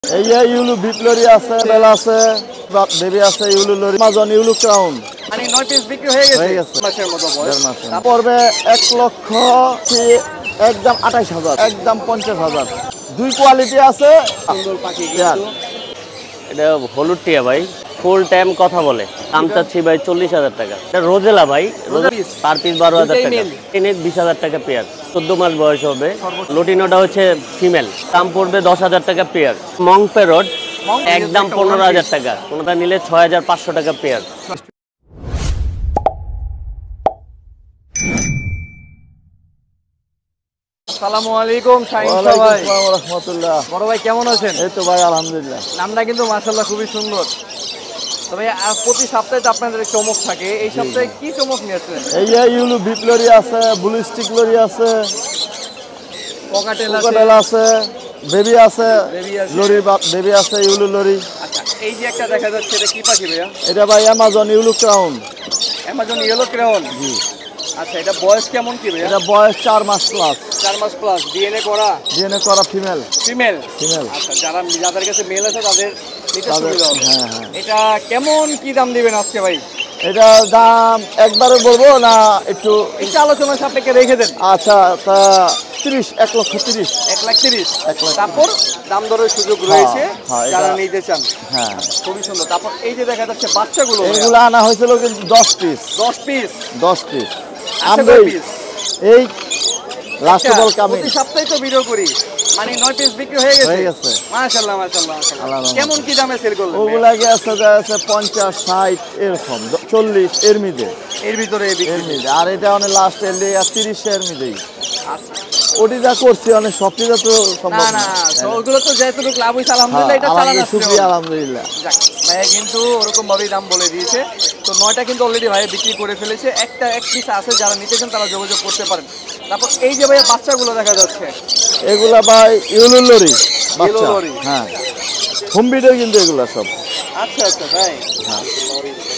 এই যে ইউলু বিপ্লরি আছে, বেল আছে, বেবি আছে, ইউলু লরি, আমাজন ইউলু ক্রাউন। মানে 9 পিস বিক্রি হয়ে গেছে মাসের মতো বয়স। পড়বে 1 লক্ষ একদম 28,000, একদম 50,000। দুই কোয়ালিটি আছে। সুন্দর পাখি কিন্তু এটা হলুদ টিয়া ভাই, ফুল টাইম কথা বলে। দাম চাচ্ছি ভাই 40,000 টাকা। এটা রোজেলা ভাই, পার পিস 12,000 টাকা, 20,000 টাকা পেয়ার। 14 মাস বয়স হবে। লুটিনোটা হচ্ছে ফিমেল, দাম পড়বে 10,000 টাকা পেয়ার। মং প্যারট একদম 15,000 টাকা, কোনটা নিলে 6,500 টাকা পেয়ার। আসসালামু আলাইকুম শাহিন ভাই। ওয়ালাইকুম আসসালাম ওয়া রাহমাতুল্লাহ। বড় ভাই কেমন আছেন? এই তো ভাই আলহামদুলিল্লাহ। নামটা কিন্তু মাশাআল্লাহ খুবই সুন্দর। তবে প্রতি সপ্তাহে তো আপনাদের চমক থাকে, এই সপ্তাহে কি চমক নিয়েছেন? এই যে ইউলু বিপ্লরি আছে, ব্লু স্টিক লরি আছে, ককাটেল আছে, বেবি আছে, লরি বেবি আছে, ইউলু লরি। আচ্ছা, এই যে একটা দেখা যাচ্ছে, এটা কি পাখি ভাইয়া? এটা ভাই Amazon yellow crown. Amazon yellow crown. জি। আচ্ছা, এটা বয়স কেমন কি ভাইয়া? এটা বয়স 4 মাস প্লাস। 4 মাস প্লাস। ডিএনএ করা? ডিএনএ করা ফিমেল। ফিমেল। ফিমেল। আচ্ছা, যাদের কাছে মেল আছে তাদের নিতে সুবিধা হবে। হ্যাঁ হ্যাঁ। এটা কেমন কি দাম দিবেন আজকে ভাই? এটা দাম একবারে বলবো না একটু আলোচনা সাপেক্ষে রেখে দেন। আচ্ছা, তা 1,30,000। 1,30,000। 1,30,000। তারপর দাম দরের সুযোগ রয়েছে যারা নিতে চান। হ্যাঁ, খুবই সুন্দর। তারপর এই যে দেখা যাচ্ছে বাচ্চাগুলো, এগুলো আনা হয়েছিল কিন্তু 10 পিস। 10 পিস। 10 পিস। আমরা এই লাস্ট বল কামিং। প্রতি সপ্তাহে তো ভিডিও করি, মানে 9 পিস বিক্রি হয়ে গেছে। মাশাআল্লাহ মাশাআল্লাহ। কেমন কি দামে সেল করলেন? ওগুলা গেছে 50, 60 এরকম, 40 এর মধ্যে। এর ভিতরে এর মধ্যে। আর এটা অনেক লাস্ট এর 30 এর মধ্যেই। আচ্ছা, ওটি যা করছি অনেক সবটিটা তো সম্ভব না। তো ওগুলো তো যেহেতু লাভ হইছে আলহামদুলিল্লাহ, এটা চালানো শুকরিয়া আলহামদুলিল্লাহ। যাক, ভাইয়া কিন্তু ওরকম ভাবেই দাম বলে দিয়েছে। তো 9টা কিন্তু অলরেডি ভাইয়া বিক্রি করে ফেলেছে। এক পিস আছে, যারা নিতে চান তারা যোগাযোগ করতে পারেন। তারপর এই যে ভাইয়া বাচ্চাগুলো দেখা যাচ্ছে, এগুলা ভাই ইউলু লরি বাচ্চা। লরি। হ্যাঁ, হোম ভিডিও কিন্তু এগুলা সব। আচ্ছা ভাই। হ্যাঁ,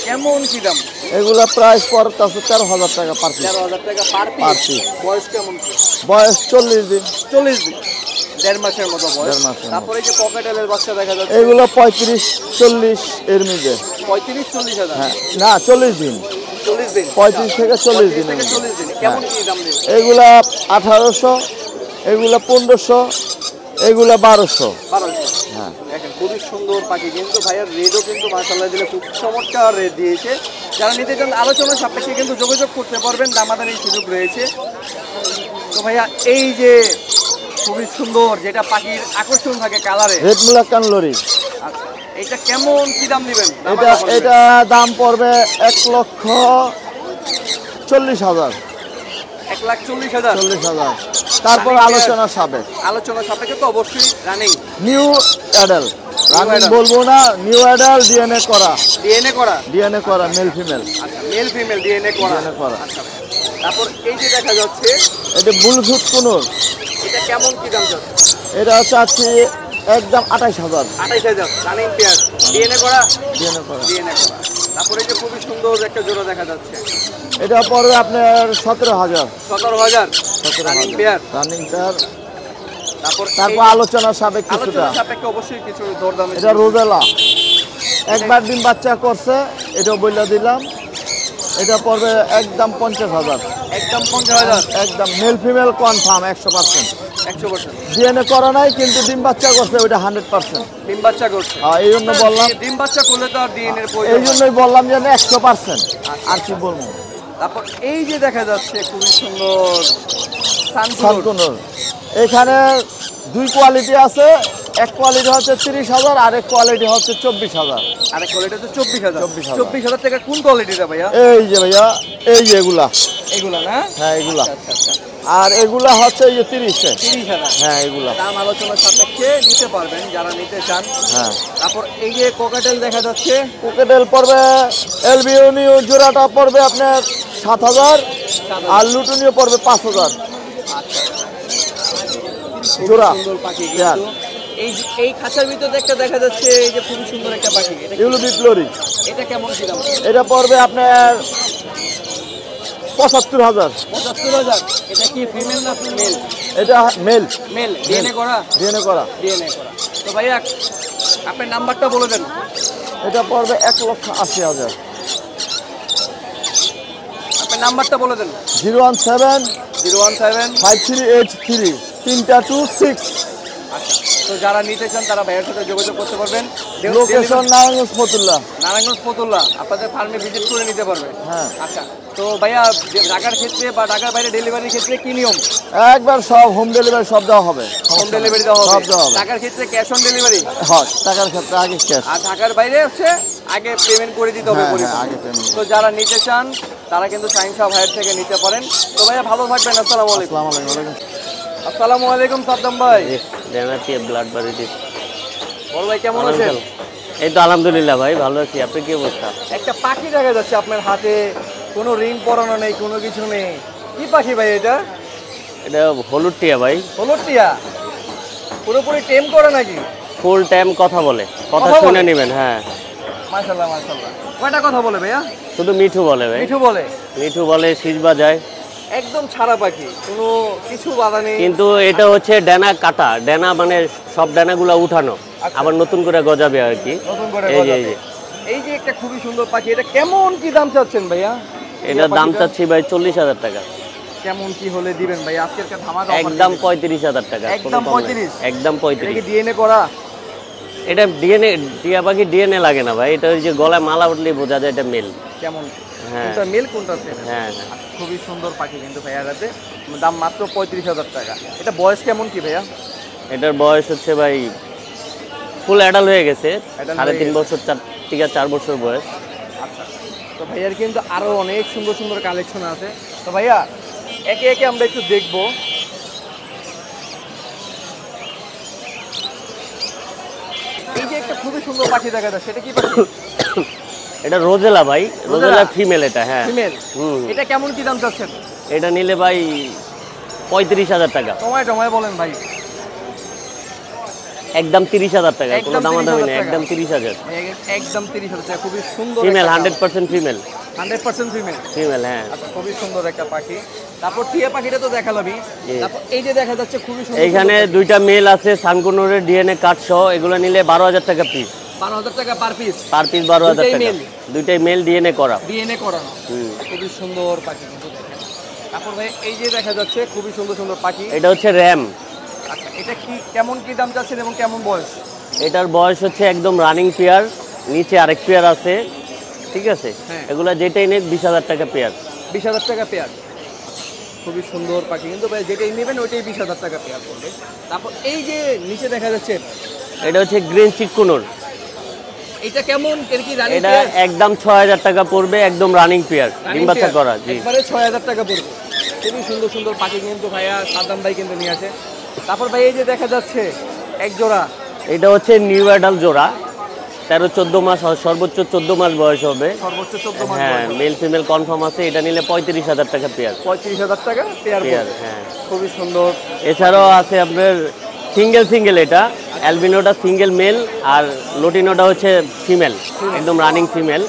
কেমন কি দাম? এগুলা প্রাইস পড়তেছে 13,000 টাকা পার পিস। 13,000 টাকা পার পার পিস। পিস। বয়স কেমন? বয়স 40 দিন। 40 দিন। 1.5 মাসের মতো বয়স। 1.5 মাসের মতো। তারপরে এই যে ককাটেলের বাচ্চা দেখা যাচ্ছে, এগুলো 35-40 এর মধ্যে। 35-40 হাজার। হ্যাঁ, না 40 দিন। 40 দিন। 35 থেকে 40 দিন। 40 দিন। কেমন কি দাম দেবে? এগুলা 1800, এগুলা 1500, এগুলা 1200। 1200। হ্যাঁ, দেখেন খুবই সুন্দর পাখি কিন্তু ভাইয়ার রেটও কিন্তু মাশাআল্লাহ দিলে খুব চমৎকার রেট দিয়েছে। যারা নিতে চান আলোচনা সাপেক্ষে কিন্তু যোগাযোগ করতে পারবেন, দামাদানির সুযোগ রয়েছে। তো ভাইয়া এই যে খুবই সুন্দর যেটা পাখির আকর্ষণ থাকে কালারে, রেড মুলাক্কান লরি। আচ্ছা, এটা কেমন কি দাম দিবেন? এটা দাম পড়বে 1,40,000। 1,40,000। 40,000। তারপর আলোচনা সাবেক। আলোচনা সাপেক্ষে তো অবশ্যই রানিং। নিউ অ্যাডাল রানিং বলবো না, নিউ অ্যাডাল ডিএনএ করা। ডিএনএ করা মেল ফিমেল। আচ্ছা, মেল ফিমেল ডিএনএ করা। আচ্ছা, তারপর এই যে দেখা যাচ্ছে, এটা ব্লুটুথ কোনোর। এটা কেমন কি দাম যাচ্ছে? এটা চাচ্ছি একদম 28,000। 28,000 রানিং পেয়ার। ডিএনএ করা। ডিএনএ করা। তারপরে এই যে খুবই সুন্দর একটা জোড়া দেখা যাচ্ছে, এটা পড়বে আপনার 17,000। 17,000 রানিং পেয়ার। Running pair. তারপর আলোচনা সাবেক কিছুটা। আলোচনা সাপেক্ষে অবশ্যই কিছু দরদাম। এটা রোজেলা একবার ডিম বাচ্চা করছে, এটাও বইলা দিলাম। এটা পড়বে একদম 50,000। একদম 50,000। একদম মেল ফিমেল কনফার্ম 100%। 100%। ডিএনএ করা নাই কিন্তু ডিম বাচ্চা করছে, ওইটা 100%। ডিম বাচ্চা করছে। এই জন্য বললাম, ডিম বাচ্চা করলে তো আর ডিএনএ এর এই প্রয়োজন। জন্যই বললাম যে 100%। আর কি বলবো। তারপর এই যে দেখা যাচ্ছে খুবই সুন্দর সানকুনুর। এখানে দুই কোয়ালিটি আছে। এক কোয়ালিটি হচ্ছে 30,000, আর এক কোয়ালিটি হচ্ছে 24,000। আরেক কোয়ালিটি হচ্ছে 24,000। 24,000 টাকা কোন কোয়ালিটিটা ভাইয়া? এই যে ভাইয়া, এই যে এগুলা না? হ্যাঁ, এগুলা। আচ্ছা। আর এগুলা হচ্ছে এই যে 30-এ। 30,000। হ্যাঁ, এগুলা দাম আলোচনা সাপেক্ষে নিতে পারবেন যারা নিতে চান। হ্যাঁ। তারপর এই যে কোকাটেল দেখা যাচ্ছে, কোকাটেল পড়বে, এলবিওনিও জোড়াটা পড়বে আপনার 7,000, আর লুটুনিও পড়বে 5,000 জোড়া। সুন্দর পাখি কিন্তু এই খাঁচার ভিতরে একটা দেখা যাচ্ছে, এই যে খুব সুন্দর একটা পাখি, ইউলু বিপ্লরি। এটা কেমন কি দাম? এটা পড়বে আপনার 75,000। 75,000। এটা কি ফিমেল না মেল? এটা মেল। মেল। ডিএনএ করা। ডিএনএ করা। তো ভাইয়া আপনার নাম্বারটা বলে দেন। এটা পড়বে 1,80,000। আপনার নাম্বারটা বলে দেন। 017 017। 5383 326। আচ্ছা, তো যারা নিতে চান তারা ভাইয়ের সাথে যোগাযোগ করতে পারবেন। লোকেশন নারায়ণগঞ্জ ফতুল্লা। নারায়ণগঞ্জ ফতুল্লা আপনাদের ফার্মে ভিজিট করে নিতে পারবে। হ্যাঁ। আচ্ছা, তো ভাইয়া ঢাকার ক্ষেত্রে বা ঢাকার বাইরে ডেলিভারির ক্ষেত্রে কি নিয়ম? একবার সব হোম ডেলিভারি সব দেওয়া হবে। হোম ডেলিভারি দেওয়া সব হবে। দেওয়া হবে। ঢাকার ক্ষেত্রে ক্যাশ অন ডেলিভারি। হ্যাঁ, টাকার ক্ষেত্রে আগে ক্যাশ। আর ঢাকার বাইরে হচ্ছে আগে পেমেন্ট করে দিতে হবে। হ্যাঁ, পরিপূর্ণ। আগে payment। তো যারা নিতে চান তারা কিন্তু শাহিন শাহ ভাইয়ের থেকে নিতে পারেন। তো ভাইয়া ভালো থাকবেন। আসসালামু আলাইকুম। আসসালামু আলাইকুম। আসসালামু আলাইকুম সাদ্দাম ভাই। জানাচ্ছি ব্লাড বাড়িতে। বল ভাই কেমন আছেন? এই তো আলহামদুলিল্লাহ ভাই ভালো আছি। আপনি কি অবস্থা? একটা পাখি দেখা যাচ্ছে আপনার হাতে, কোনো রিং পরানো নেই, কোনো কিছু নেই। কি পাখি ভাই এটা? এটা হলুদ টিয়া ভাই। হলুদ টিয়া। পুরোপুরি টেম করে নাকি? ফুল টাইম কথা বলে, কথা কথা শুনে বলে? নেবেন। হ্যাঁ, মাশাআল্লাহ মাশাআল্লাহ। কয়টা কথা বলে ভাইয়া? শুধু মিঠু বলে ভাই। মিঠু বলে। মিঠু বলে, শীষ বাজায়। একদম ছাড়া পাখি, কোনো কিছু বাধা নেই। কিন্তু এটা হচ্ছে ডানা কাটা, ডানা মানে সব ডানাগুলো উঠানো, আচ্ছা। আবার নতুন করে গজাবে আর কি। নতুন করে এই যে গজাবে। এই যে একটা খুবই সুন্দর পাখি, এটা কেমন কি দাম চাচ্ছেন ভাইয়া? এটার দাম পাখিটা চাচ্ছি ভাই 40,000 টাকা। কেমন কি হলে দিবেন ভাই? আজকের ধামাকা offer একদম দিবেন। 35,000 টাকা। একদম কোনো কম নাই। 35? একদম এটা কি 35। ডিএনএ করা? এটা ডিএনএ, টিয়া পাখি ডিএনএ লাগে না ভাই। এটা ওই যে গলায় মালা উঠলেই বোঝা যায় এটা মেল। কেমন? হ্যাঁ। কোনটা মেল কোনটা ফিমেল? হ্যাঁ হ্যাঁ। খুবই সুন্দর পাখি কিন্তু ভাইয়ার হাতে, দাম মাত্র 35,000 টাকা। এটা বয়স কেমন কি ভাইয়া? এটার বয়স হচ্ছে ভাই ফুল অ্যাডাল্ট হয়ে গেছে। Adult 3.5 হয়ে বছর, 4 বছর বয়স। আচ্ছা, তো ভাইয়ার কিন্তু আরো অনেক সুন্দর সুন্দর কালেকশন আছে। তো ভাইয়া একে একে আমরা একটু দেখবো। এই যে একটা খুবই সুন্দর পাখি দেখা যায়, সেটা কি পাখি? এটা রোজেলা ভাই। রোজেলা? রোজেলা ফিমেল এটা। হ্যাঁ। ফিমেল। হুম। এটা কেমন কি দাম চাচ্ছেন? এটা নিলে ভাই 35,000 টাকা। টমায় টমায় বলেন ভাই। একদম 30,000 টাকা। কোনো একদম দামাদামি 30,000 নেই। টাকা। একদম 30,000। একদম 30,000 টাকা। খুবই সুন্দর ফিমেল, একটা 100% ফিমেল। 100% ফিমেল। ফিমেল, হ্যাঁ। আচ্ছা, খুবই সুন্দর একটা পাখি। তারপর টিয়া পাখিটা তো দেখালামই। জি। তারপর এই যে দেখা যাচ্ছে খুবই সুন্দর এইখানে সুন্দর পাখি। দুইটা মেল আছে সানকুনুরের ডিএনএ কার্ড সহ। এগুলো নিলে 12,000 টাকা পিস। 12,000 টাকা পার পিস। পার পিস 12,000 দুইটাই টাকা। male? দুইটাই মেল ডিএনএ করা। ডিএনএ করানো। হুম। খুবই সুন্দর পাখি কিন্তু দেখেন। তারপর ভাই এই যে দেখা যাচ্ছে খুবই সুন্দর সুন্দর পাখি। এটা হচ্ছে র্যাম। আচ্ছা, এটা কি কেমন কি দাম চাচ্ছেন এবং কেমন বয়স? এটার বয়স হচ্ছে একদম রানিং পেয়ার, নিচে আরেক পেয়ার আছে। ঠিক আছে। হ্যাঁ। এগুলা যেটাই নেই 20,000 টাকা পেয়ার। 20,000 টাকা পেয়ার। খুবই সুন্দর পাখি কিন্তু ভাই, যেটাই নেবেন ওইটাই 20,000 টাকা পেয়ার পড়বে। তারপর এই যে নিচে দেখা যাচ্ছে, এটা হচ্ছে গ্রিন চিকুনুর। এটা কেমন? এর কি রানিং এটা পেয়ার? একদম 6,000 টাকা পড়বে, একদম রানিং পেয়ার, রানিং ডিম বাচ্চা পেয়ার? করা। জি। একবারে 6,000 টাকা পড়বে। খুবই সুন্দর সুন্দর পাখি কিন্তু ভাইয়া সাদ্দাম ভাই কিন্তু নিয়ে আসে। তারপর ভাই এই যে দেখা যাচ্ছে এক জোড়া, এটা হচ্ছে নিউ অ্যাডাল্ট জোড়া। 13-14 মাস, সর্বোচ্চ 14 মাস বয়স হবে। সর্বোচ্চ 14 মাস হ্যাঁ, বয়স। মেল ফিমেল কনফার্ম আছে। এটা নিলে 35,000 টাকা পেয়ার। 35,000 টাকা পেয়ার পেয়ার, পড়বে। হ্যাঁ। খুবই সুন্দর। এছাড়াও আছে আপনার সিঙ্গেল এটা অ্যালবিনোটা সিঙ্গেল মেল, আর লোটিনোটা হচ্ছে ফিমেল, একদম রানিং ফিমেল,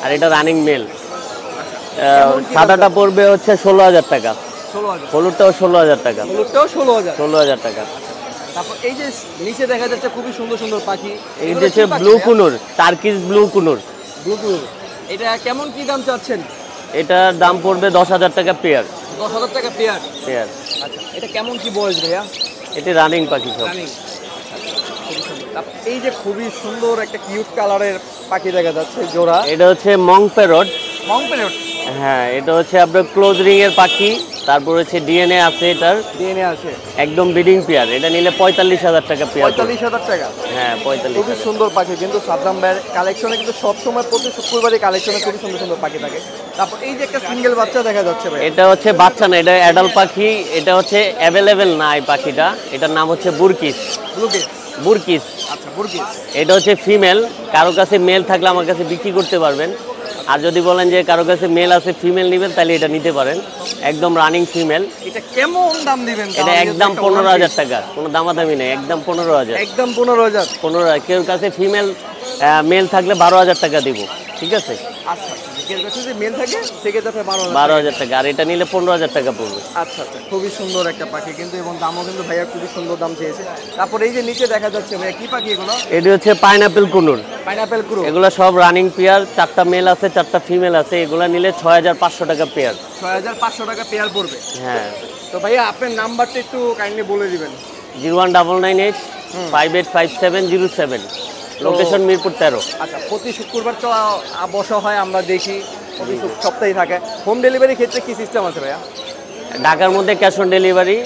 আর এটা রানিং মেল। কেমন কি সাদাটা দাম? পড়বে হচ্ছে 16,000 টাকা। 16,000। হলুদটাও 16,000 টাকা। হলুদটাও 16,000। 16,000 টাকা। তারপর এই যে নিচে দেখা যাচ্ছে খুবই সুন্দর সুন্দর পাখি। এই এগুলো যে কি পাখি ব্লু ভাইয়া? কুনুর, টার্কিশ ব্লু কুনুর। ব্লু কুনুর। এটা কেমন কি দাম চাচ্ছেন? এটার দাম পড়বে 10,000 টাকা পেয়ার। 10,000 টাকা পেয়ার। পেয়ার। আচ্ছা, এটা কেমন কি বয়স ভাইয়া? এটি রানিং পাখি সব। রানিং। খুবই সুন্দর। তারপর এই যে খুবই সুন্দর একটা কিউট কালারের পাখি দেখা যাচ্ছে জোড়া, এটা হচ্ছে মং প্যারট। মং প্যারট। হ্যাঁ, এটা হচ্ছে আপনার ক্লোজ রিং এর পাখি। তারপর হচ্ছে ডিএনএ আছে এটার, ডিএনএ আছে। একদম ব্রিডিং পেয়ার। এটা নিলে 45,000 টাকা পেয়ার। 45,000 টাকা। হ্যাঁ, খুবই 45,000। সুন্দর পাখি কিন্তু সাদ্দাম ভাইয়ের কালেকশনে কিন্তু সবসময় প্রতি শুক্রবারই কালেকশনে খুবই সুন্দর সুন্দর পাখি থাকে। তারপর এই যে একটা সিঙ্গেল বাচ্চা দেখা যাচ্ছে ভাই, এটা হচ্ছে বাচ্চা না, এটা অ্যাডাল্ট পাখি। এটা হচ্ছে অ্যাভেলেবেল না এই পাখিটা। এটার নাম হচ্ছে বুরকিস। ব্লুকিস। বুরকিস। আচ্ছা, বুরকিস। এটা হচ্ছে ফিমেল। কারো কাছে মেল থাকলে আমার কাছে বিক্রি করতে পারবেন। আর যদি বলেন যে কারো কাছে মেল আছে ফিমেল নেবেন, তাহলে এটা নিতে পারেন। একদম রানিং ফিমেল। এটা কেমন দাম দিবেন? এটা একদম 15,000 টাকা, কোনো দামাদামি নেই। একদম 15,000। একদম 15,000। 15,000। কেউ কাছে ফিমেল মেল থাকলে 12,000 টাকা দিব। ঠিক আছে। আচ্ছা, এর কাছে যদি মেল থাকে সেক্ষেত্রে আপনার 12,000 12,000 টাকা, আর এটা নিলে 15,000 টাকা পড়বে। আচ্ছা আচ্ছা, খুবই সুন্দর একটা পাখি কিন্তু, এবং দামও কিন্তু ভাইয়া খুবই সুন্দর দাম চেয়েছে। তারপর এই যে নিচে দেখা যাচ্ছে ভাইয়া কি পাখি এগুলো? এটি হচ্ছে পাইনাপেল কুনুর। পাইনাপেল ক্রো। এগুলো সব রানিং পেয়ার, 4টা মেল আছে 4টা ফিমেল আছে। এগুলো নিলে 6,500 টাকা পেয়ার। 6,500 টাকা পেয়ার পড়বে। হ্যাঁ। তো ভাইয়া আপনার নাম্বারটা একটু কাইন্ডলি বলে দিবেন। 01998 585707, লোকেশন মিরপুর 13। আচ্ছা, প্রতি শুক্রবার তো বসা হয়, আমরা দেখি প্রতি সপ্তাহে থাকে। হোম ডেলিভারি ক্ষেত্রে কি সিস্টেম আছে ভাইয়া? ঢাকার মধ্যে ক্যাশ অন ডেলিভারি,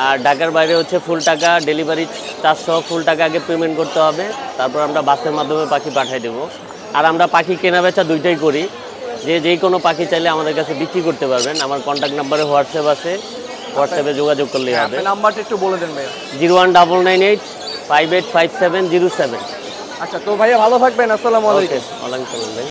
আর ঢাকার বাইরে হচ্ছে ফুল টাকা ডেলিভারি চার্জ সহ ফুল টাকা আগে পেমেন্ট করতে হবে, তারপর আমরা বাসের মাধ্যমে পাখি পাঠিয়ে দেবো। আর আমরা পাখি কেনা বেচা দুইটাই করি, যে কোনো পাখি চাইলে আমাদের কাছে বিক্রি করতে পারবেন। আমার কন্ট্যাক্ট নাম্বারে হোয়াটসঅ্যাপ আছে, হোয়াটসঅ্যাপে যোগাযোগ করলেই হবে। আপনার নাম্বারটা একটু বলে দেন ভাইয়া। 01998 585707। আচ্ছা, তো ভাইয়া ভালো থাকবেন। আসসালামু আলাইকুম। ওকে, ওয়ালাইকুম আসসালাম ভাই।